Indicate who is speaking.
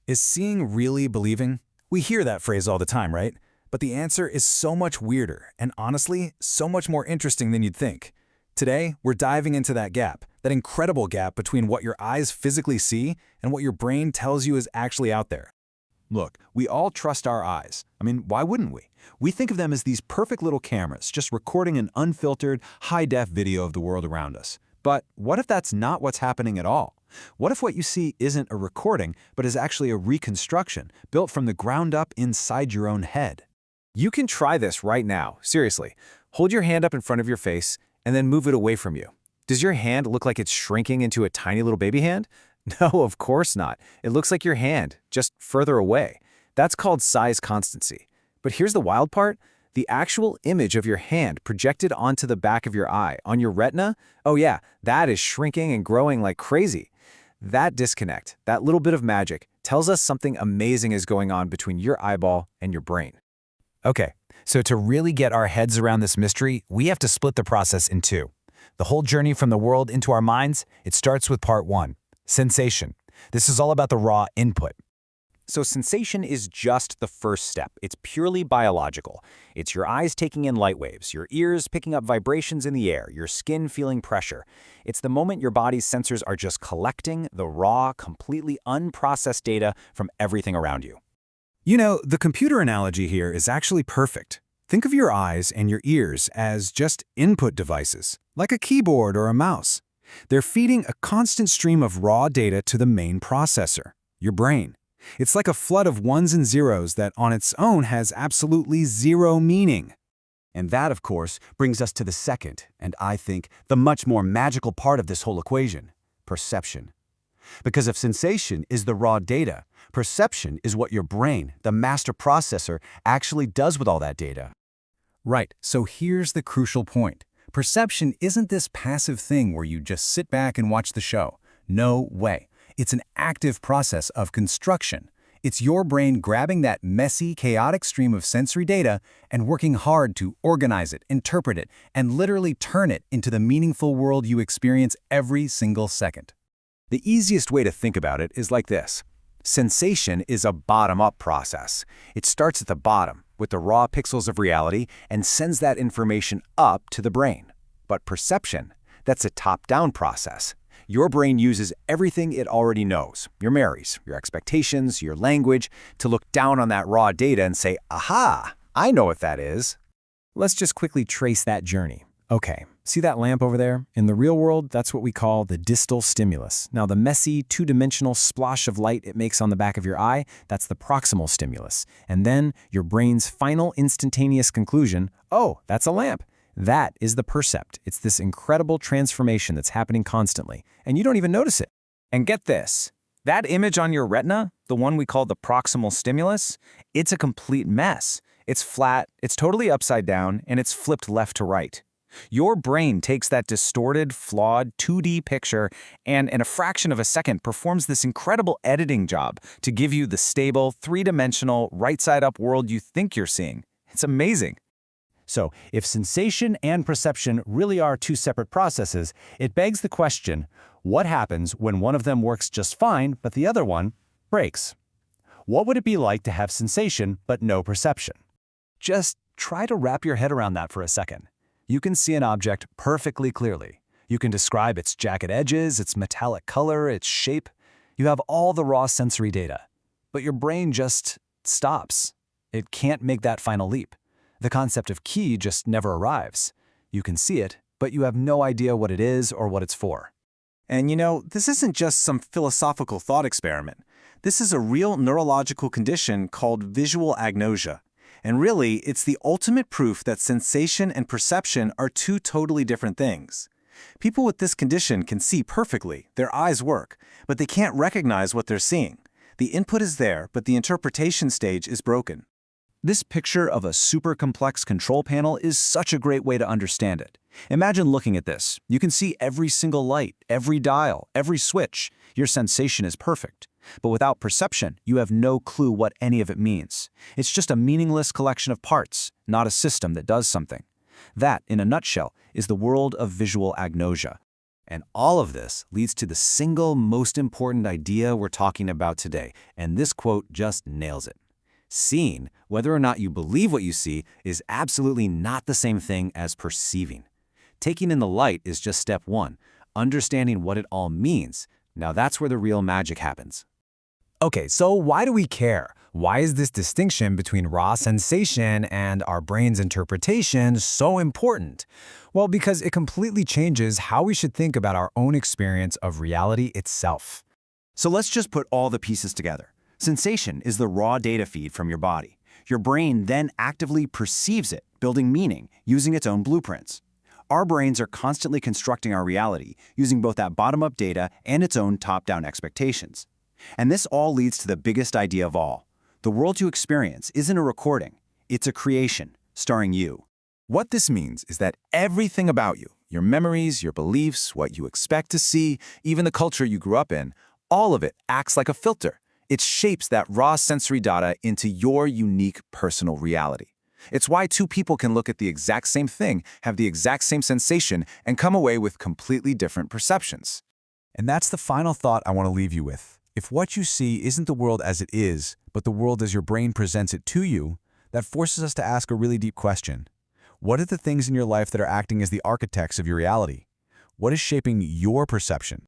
Speaker 1: Is seeing really believing? We hear that phrase all the time, right? But the answer is so much weirder and honestly, so much more interesting than you'd think. Today, we're diving into that gap, that incredible gap between what your eyes physically see and what your brain tells you is actually out there.
Speaker 2: Look, we all trust our eyes. I mean, why wouldn't we? We think of them as these perfect little cameras, just recording an unfiltered, high-def video of the world around us. But what if that's not what's happening at all? What if what you see isn't a recording, but is actually a reconstruction, built from the ground up inside your own head?
Speaker 3: You can try this right now, seriously. Hold your hand up in front of your face and then move it away from you. Does your hand look like it's shrinking into a tiny little baby hand? No, of course not. It looks like your hand, just further away. That's called size constancy. But here's the wild part. The actual image of your hand projected onto the back of your eye, on your retina, oh yeah, that is shrinking and growing like crazy. That disconnect, that little bit of magic, tells us something amazing is going on between your eyeball and your brain.
Speaker 1: Okay, so to really get our heads around this mystery, we have to split the process in two. The whole journey from the world into our minds, it starts with part one, sensation. This is all about the raw input.
Speaker 3: So sensation is just the first step. It's purely biological. It's your eyes taking in light waves, your ears picking up vibrations in the air, your skin feeling pressure. It's the moment your body's sensors are just collecting the raw, completely unprocessed data from everything around you.
Speaker 1: You know, the computer analogy here is actually perfect. Think of your eyes and your ears as just input devices, like a keyboard or a mouse. They're feeding a constant stream of raw data to the main processor, your brain. It's like a flood of ones and zeros that on its own has absolutely zero meaning.
Speaker 2: And that, of course, brings us to the second, and I think the much more magical part of this whole equation, perception. Because if sensation is the raw data, perception is what your brain, the master processor, actually does with all that data.
Speaker 1: Right, so here's the crucial point. Perception isn't this passive thing where you just sit back and watch the show. No way. It's an active process of construction. It's your brain grabbing that messy, chaotic stream of sensory data and working hard to organize it, interpret it, and literally turn it into the meaningful world you experience every single second.
Speaker 3: The easiest way to think about it is like this. Sensation is a bottom-up process. It starts at the bottom, with the raw pixels of reality, and sends that information up to the brain. But perception, that's a top-down process. Your brain uses everything it already knows, your memories, your expectations, your language, to look down on that raw data and say, aha, I know what that is.
Speaker 1: Let's just quickly trace that journey. Okay, see that lamp over there? In the real world, that's what we call the distal stimulus. Now, the messy, two-dimensional splosh of light it makes on the back of your eye, that's the proximal stimulus. And then your brain's final instantaneous conclusion, oh, that's a lamp. That is the percept. It's this incredible transformation that's happening constantly, and you don't even notice it.
Speaker 3: And get this, that image on your retina, the one we call the proximal stimulus, it's a complete mess. It's flat, it's totally upside down, and it's flipped left to right. Your brain takes that distorted, flawed 2D picture and in a fraction of a second performs this incredible editing job to give you the stable, three-dimensional, right-side-up world you think you're seeing. It's amazing.
Speaker 2: So, if sensation and perception really are two separate processes, it begs the question, what happens when one of them works just fine, but the other one breaks? What would it be like to have sensation but no perception? Just try to wrap your head around that for a second. You can see an object perfectly clearly. You can describe its jagged edges, its metallic color, its shape. You have all the raw sensory data. But your brain just stops. It can't make that final leap. The concept of key just never arrives. You can see it, but you have no idea what it is or what it's for.
Speaker 3: And you know, this isn't just some philosophical thought experiment. This is a real neurological condition called visual agnosia. And really, it's the ultimate proof that sensation and perception are two totally different things. People with this condition can see perfectly, their eyes work, but they can't recognize what they're seeing. The input is there, but the interpretation stage is broken.
Speaker 2: This picture of a super complex control panel is such a great way to understand it. Imagine looking at this. You can see every single light, every dial, every switch. Your sensation is perfect. But without perception, you have no clue what any of it means. It's just a meaningless collection of parts, not a system that does something. That, in a nutshell, is the world of visual agnosia.
Speaker 3: And all of this leads to the single most important idea we're talking about today, and this quote just nails it. Seeing, whether or not you believe what you see, is absolutely not the same thing as perceiving. Taking in the light is just step one. Understanding what it all means, now that's where the real magic happens.
Speaker 1: Okay, so why do we care? Why is this distinction between raw sensation and our brain's interpretation so important? Well, because it completely changes how we should think about our own experience of reality itself.
Speaker 2: So let's just put all the pieces together. Sensation is the raw data feed from your body. Your brain then actively perceives it, building meaning, using its own blueprints. Our brains are constantly constructing our reality, using both that bottom-up data and its own top-down expectations. And this all leads to the biggest idea of all. The world you experience isn't a recording, it's a creation, starring you.
Speaker 4: What this means is that everything about you, your memories, your beliefs, what you expect to see, even the culture you grew up in, all of it acts like a filter. It shapes that raw sensory data into your unique personal reality. It's why two people can look at the exact same thing, have the exact same sensation, and come away with completely different perceptions.
Speaker 5: And that's the final thought I want to leave you with. If what you see isn't the world as it is, but the world as your brain presents it to you, that forces us to ask a really deep question. What are the things in your life that are acting as the architects of your reality? What is shaping your perception?